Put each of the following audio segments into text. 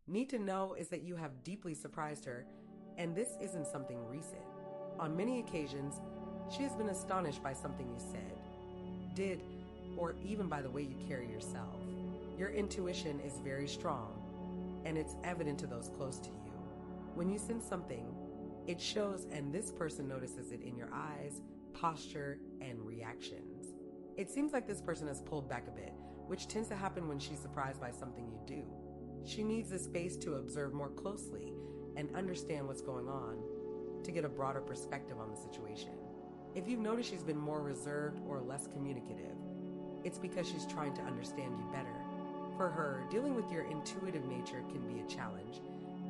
need to know is that you have deeply surprised her, and this isn't something recent. On many occasions, she has been astonished by something you said, did, or even by the way you carry yourself. Your intuition is very strong, and it's evident to those close to you. When you sense something, it shows, and this person notices it in your eyes, posture, and reactions. It seems like this person has pulled back a bit, which tends to happen when she's surprised by something you do. She needs the space to observe more closely and understand what's going on to get a broader perspective on the situation. If you've noticed she's been more reserved or less communicative, it's because she's trying to understand you better. For her, dealing with your intuitive nature can be a challenge,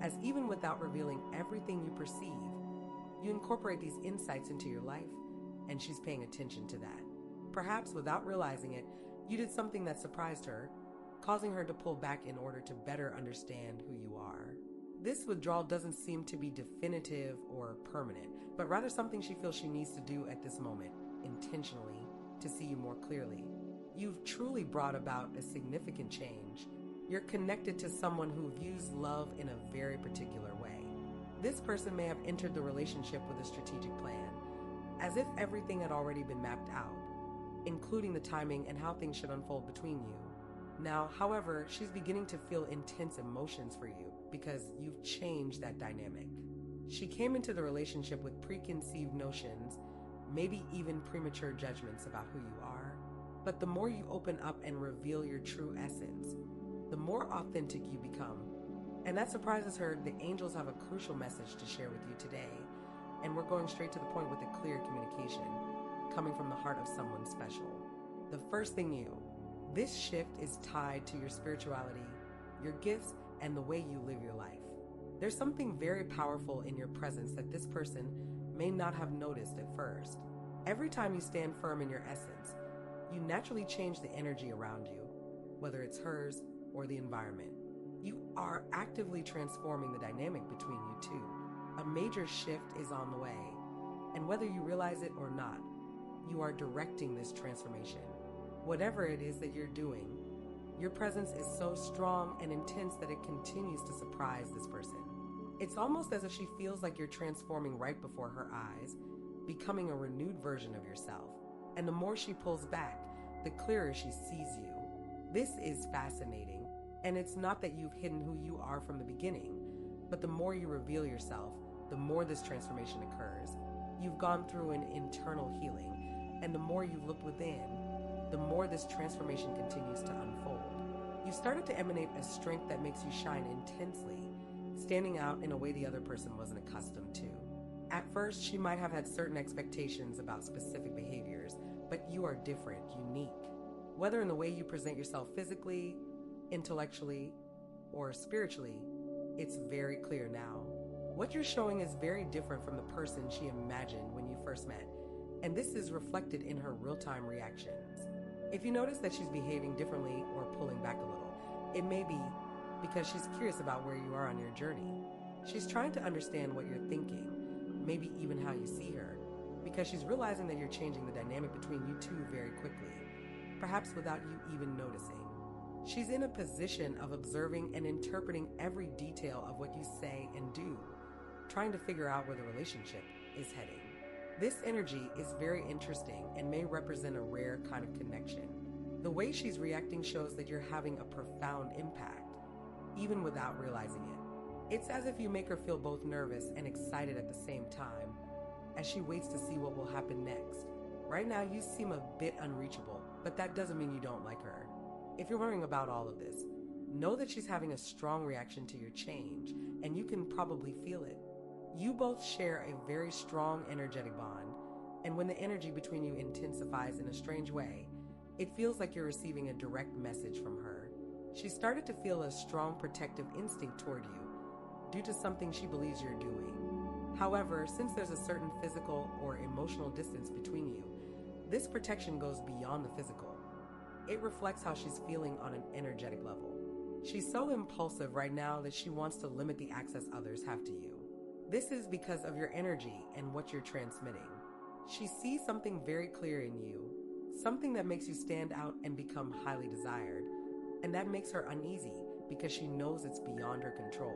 as even without revealing everything you perceive, you incorporate these insights into your life, and she's paying attention to that. Perhaps without realizing it, you did something that surprised her, causing her to pull back in order to better understand who you are. This withdrawal doesn't seem to be definitive or permanent, but rather something she feels she needs to do at this moment, intentionally, to see you more clearly. You've truly brought about a significant change. You're connected to someone who views love in a very particular way. This person may have entered the relationship with a strategic plan, as if everything had already been mapped out, including the timing and how things should unfold between you. Now, however, she's beginning to feel intense emotions for you because you've changed that dynamic. She came into the relationship with preconceived notions, maybe even premature judgments about who you are. But the more you open up and reveal your true essence, the more authentic you become. And that surprises her. The angels have a crucial message to share with you today, and we're going straight to the point with a clear communication, coming from the heart of someone special. The first thing this shift is tied to your spirituality, your gifts, and the way you live your life. There's something very powerful in your presence that this person may not have noticed at first. Every time you stand firm in your essence, you naturally change the energy around you, whether it's hers or the environment. You are actively transforming the dynamic between you two. A major shift is on the way, and whether you realize it or not, you are directing this transformation. Whatever it is that you're doing, your presence is so strong and intense that it continues to surprise this person. It's almost as if she feels like you're transforming right before her eyes, becoming a renewed version of yourself. And the more she pulls back, the clearer she sees you. This is fascinating, and it's not that you've hidden who you are from the beginning, but the more you reveal yourself, the more this transformation occurs. You've gone through an internal healing, and the more you've looked within, the more this transformation continues to unfold. You started to emanate a strength that makes you shine intensely, standing out in a way the other person wasn't accustomed to. At first, she might have had certain expectations about specific behaviors, but you are different, unique. Whether in the way you present yourself physically, intellectually, or spiritually, it's very clear now. What you're showing is very different from the person she imagined when you first met, and this is reflected in her real-time reactions. If you notice that she's behaving differently or pulling back a little, it may be because she's curious about where you are on your journey. She's trying to understand what you're thinking, maybe even how you see her, because she's realizing that you're changing the dynamic between you two very quickly, perhaps without you even noticing. She's in a position of observing and interpreting every detail of what you say and do, trying to figure out where the relationship is heading. This energy is very interesting and may represent a rare kind of connection. The way she's reacting shows that you're having a profound impact, even without realizing it. It's as if you make her feel both nervous and excited at the same time, as she waits to see what will happen next. Right now, you seem a bit unreachable, but that doesn't mean you don't like her. If you're wondering about all of this, know that she's having a strong reaction to your change, and you can probably feel it. You both share a very strong energetic bond, and when the energy between you intensifies in a strange way, it feels like you're receiving a direct message from her. She started to feel a strong protective instinct toward you due to something she believes you're doing. However, since there's a certain physical or emotional distance between you, this protection goes beyond the physical. It reflects how she's feeling on an energetic level. She's so impulsive right now that she wants to limit the access others have to you. This is because of your energy and what you're transmitting. She sees something very clear in you, something that makes you stand out and become highly desired, and that makes her uneasy because she knows it's beyond her control.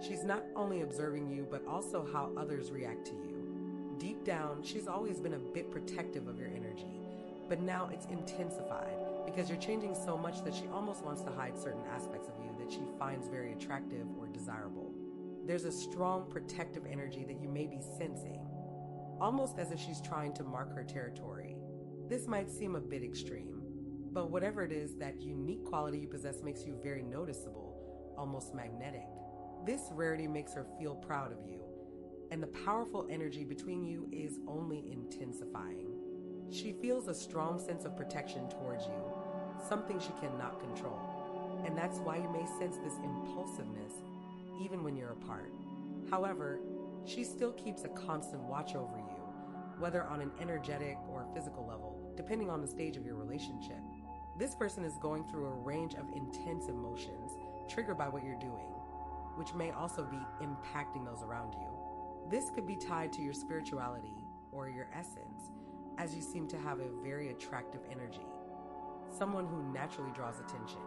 She's not only observing you, but also how others react to you. Deep down, she's always been a bit protective of your energy, but now it's intensified because you're changing so much that she almost wants to hide certain aspects of you that she finds very attractive or desirable. There's a strong protective energy that you may be sensing, almost as if she's trying to mark her territory. This might seem a bit extreme, but whatever it is, that unique quality you possess makes you very noticeable, almost magnetic. This rarity makes her feel proud of you, and the powerful energy between you is only intensifying. She feels a strong sense of protection towards you, something she cannot control, and that's why you may sense this impulsiveness even when you're apart. However, she still keeps a constant watch over you, whether on an energetic or physical level, depending on the stage of your relationship. This person is going through a range of intense emotions triggered by what you're doing, which may also be impacting those around you. This could be tied to your spirituality or your essence, as you seem to have a very attractive energy, someone who naturally draws attention.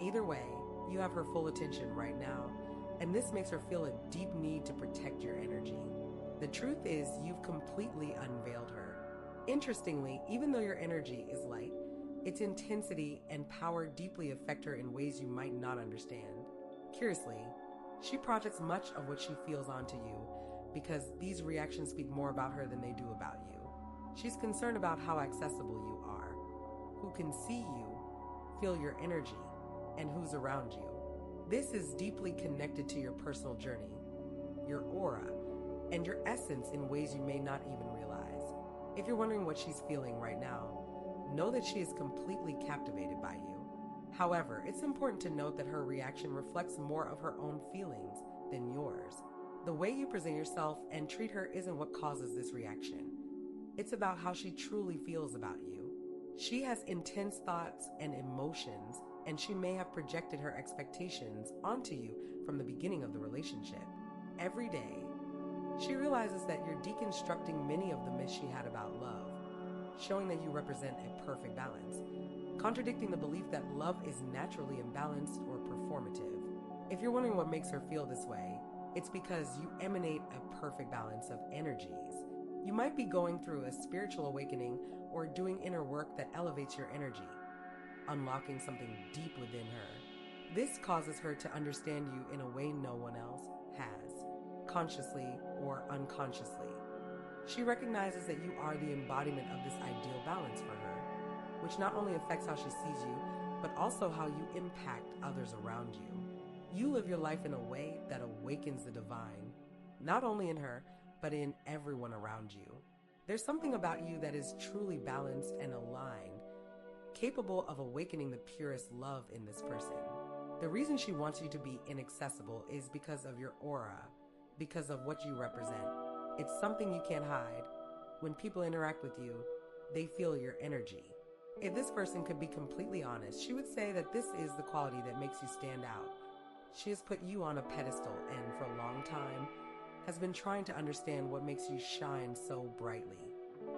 Either way, you have her full attention right now, and this makes her feel a deep need to protect your energy. The truth is, you've completely unveiled her. Interestingly, even though your energy is light, its intensity and power deeply affect her in ways you might not understand. Curiously, she projects much of what she feels onto you because these reactions speak more about her than they do about you. She's concerned about how accessible you are, who can see you, feel your energy, and who's around you. This is deeply connected to your personal journey, your aura, and your essence in ways you may not even realize. If you're wondering what she's feeling right now, know that she is completely captivated by you. However, it's important to note that her reaction reflects more of her own feelings than yours. The way you present yourself and treat her isn't what causes this reaction. It's about how she truly feels about you. She has intense thoughts and emotions, and she may have projected her expectations onto you from the beginning of the relationship. Every day, she realizes that you're deconstructing many of the myths she had about love, showing that you represent a perfect balance, contradicting the belief that love is naturally imbalanced or performative. If you're wondering what makes her feel this way, it's because you emanate a perfect balance of energies. You might be going through a spiritual awakening or doing inner work that elevates your energy, unlocking something deep within her. This causes her to understand you in a way no one else has, consciously or unconsciously. She recognizes that you are the embodiment of this ideal balance for her, which not only affects how she sees you, but also how you impact others around you. You live your life in a way that awakens the divine, not only in her, but in everyone around you. There's something about you that is truly balanced and aligned, capable of awakening the purest love in this person. The reason she wants you to be inaccessible is because of your aura, because of what you represent. It's something you can't hide. When people interact with you, they feel your energy. If this person could be completely honest, she would say that this is the quality that makes you stand out. She has put you on a pedestal and for a long time has been trying to understand what makes you shine so brightly.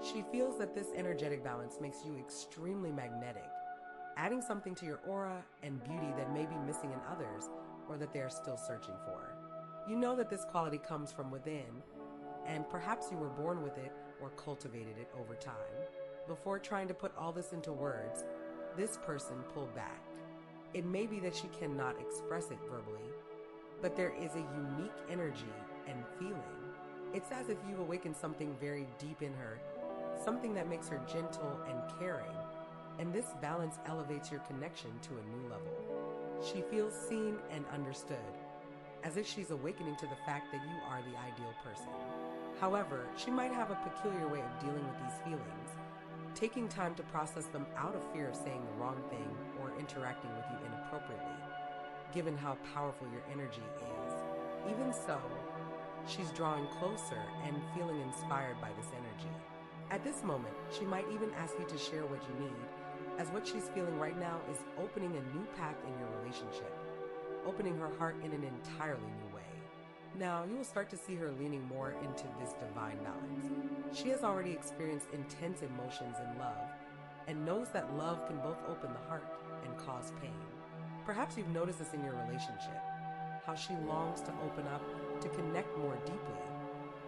She feels that this energetic balance makes you extremely magnetic, adding something to your aura and beauty that may be missing in others or that they are still searching for. You know that this quality comes from within, and perhaps you were born with it or cultivated it over time. Before trying to put all this into words, this person pulled back. It may be that she cannot express it verbally, but there is a unique energy and feeling. It's as if you've awakened something very deep in her, something that makes her gentle and caring, and this balance elevates your connection to a new level. She feels seen and understood, as if she's awakening to the fact that you are the ideal person. However, she might have a peculiar way of dealing with these feelings, taking time to process them out of fear of saying the wrong thing or interacting with you inappropriately, given how powerful your energy is. Even so, she's drawing closer and feeling inspired by this energy. At this moment, she might even ask you to share what you need, as what she's feeling right now is opening a new path in your relationship, opening her heart in an entirely new way. Now, you will start to see her leaning more into this divine balance. She has already experienced intense emotions in love and knows that love can both open the heart and cause pain. Perhaps you've noticed this in your relationship, how she longs to open up, to connect more deeply,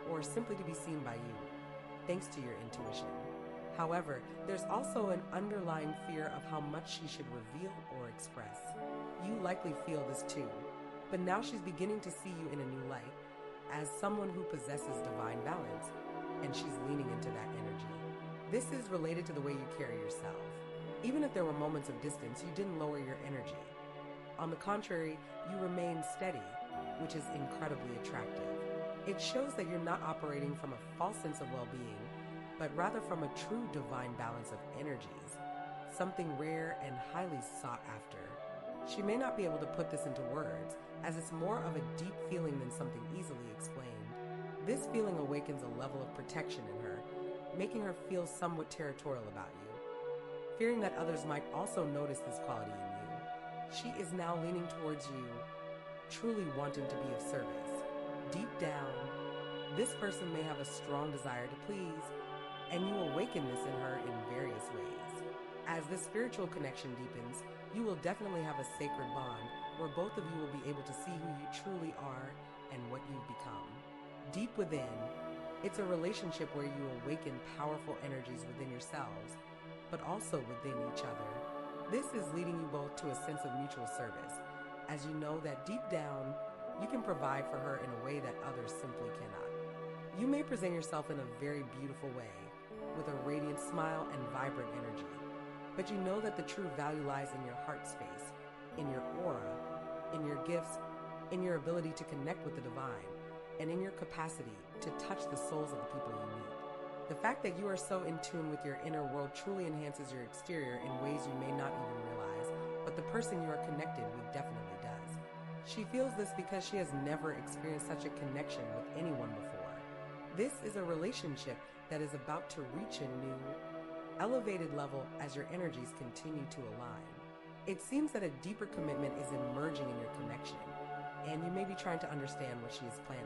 or simply to be seen by you, thanks to your intuition. However, there's also an underlying fear of how much she should reveal or express. You likely feel this too, but now she's beginning to see you in a new light, as someone who possesses divine balance, and she's leaning into that energy. This is related to the way you carry yourself. Even if there were moments of distance, you didn't lower your energy. On the contrary, you remain steady, which is incredibly attractive. It shows that you're not operating from a false sense of well-being, but rather from a true divine balance of energies, something rare and highly sought after. She may not be able to put this into words, as it's more of a deep feeling than something easily explained. This feeling awakens a level of protection in her, making her feel somewhat territorial about you, fearing that others might also notice this quality in you. She is now leaning towards you, truly wanting to be of service. Deep down, this person may have a strong desire to please, and you awaken this in her in various ways. As the spiritual connection deepens, you will definitely have a sacred bond where both of you will be able to see who you truly are and what you've become. Deep within, it's a relationship where you awaken powerful energies within yourselves, but also within each other. This is leading you both to a sense of mutual service, as you know that deep down, you can provide for her in a way that others simply cannot. You may present yourself in a very beautiful way, with a radiant smile and vibrant energy, but you know that the true value lies in your heart space, in your aura, in your gifts, in your ability to connect with the divine, and in your capacity to touch the souls of the people you meet. The fact that you are so in tune with your inner world truly enhances your exterior in ways you may not even realize, but the person you are connected with definitely does. She feels this because she has never experienced such a connection with anyone before. This is a relationship that is about to reach a new, elevated level as your energies continue to align. It seems that a deeper commitment is emerging in your connection, and you may be trying to understand what she is planning.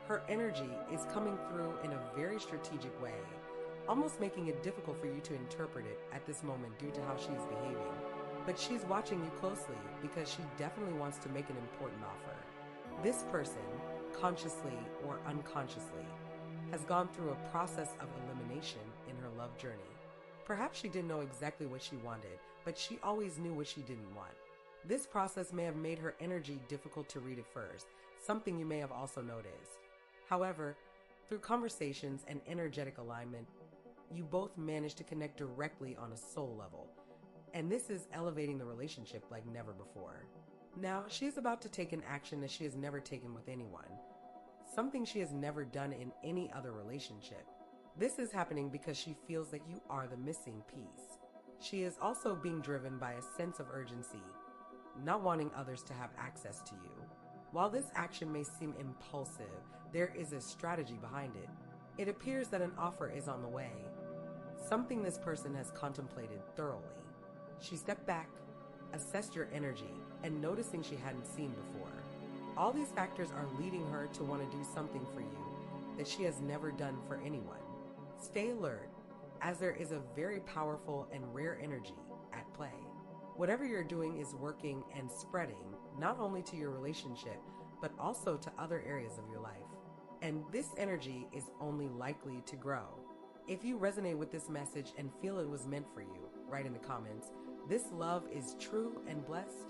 Her energy is coming through in a very strategic way, almost making it difficult for you to interpret it at this moment due to how she is behaving. But she's watching you closely because she definitely wants to make an important offer. This person, consciously or unconsciously, has gone through a process of elimination in her love journey. Perhaps she didn't know exactly what she wanted, but she always knew what she didn't want. This process may have made her energy difficult to read at first, something you may have also noticed. However, through conversations and energetic alignment, you both managed to connect directly on a soul level, and this is elevating the relationship like never before. Now, she's about to take an action that she has never taken with anyone, something she has never done in any other relationship. This is happening because she feels that you are the missing piece. She is also being driven by a sense of urgency, not wanting others to have access to you. While this action may seem impulsive, there is a strategy behind it. It appears that an offer is on the way, something this person has contemplated thoroughly. She stepped back, assessed your energy, and noticing she hadn't seen before. All these factors are leading her to want to do something for you that she has never done for anyone. Stay alert, as there is a very powerful and rare energy at play. Whatever you're doing is working and spreading, not only to your relationship, but also to other areas of your life. And this energy is only likely to grow. If you resonate with this message and feel it was meant for you, write in the comments, "This love is true and blessed."